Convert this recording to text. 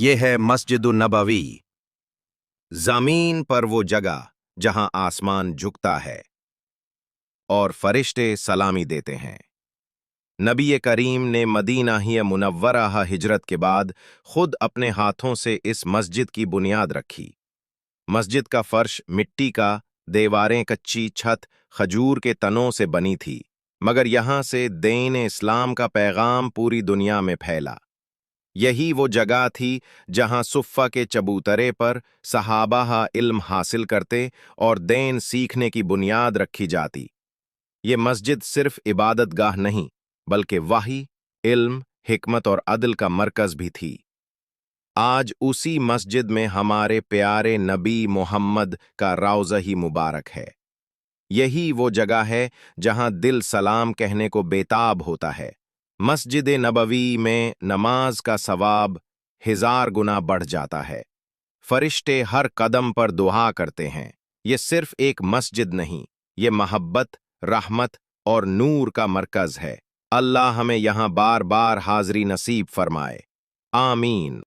ये है मस्जिद नबवी, जमीन पर वो जगह जहां आसमान झुकता है और फरिश्ते सलामी देते हैं। नबी करीम ने मदीना ही मुनव्वरा हिजरत के बाद खुद अपने हाथों से इस मस्जिद की बुनियाद रखी। मस्जिद का फर्श मिट्टी का, दीवारें कच्ची, छत खजूर के तनों से बनी थी, मगर यहां से दीन इस्लाम का पैगाम पूरी दुनिया में फैला। यही वो जगह थी जहां सुफ़्फ़ा के चबूतरे पर सहाबा इल्म हासिल करते और दीन सीखने की बुनियाद रखी जाती। ये मस्जिद सिर्फ इबादत गाह नहीं, बल्कि वही, इल्म, हिकमत और अदल का मरकज भी थी। आज उसी मस्जिद में हमारे प्यारे नबी मोहम्मद का रौज़ा ही मुबारक है। यही वो जगह है जहां दिल सलाम कहने को बेताब होता है। मस्जिद नबवी में नमाज का सवाब 1000 गुना बढ़ जाता है। फरिश्ते हर कदम पर दुआ करते हैं। ये सिर्फ एक मस्जिद नहीं, ये मोहब्बत, रहमत और नूर का मरकज है। अल्लाह हमें यहाँ बार बार हाज़री नसीब फरमाए। आमीन।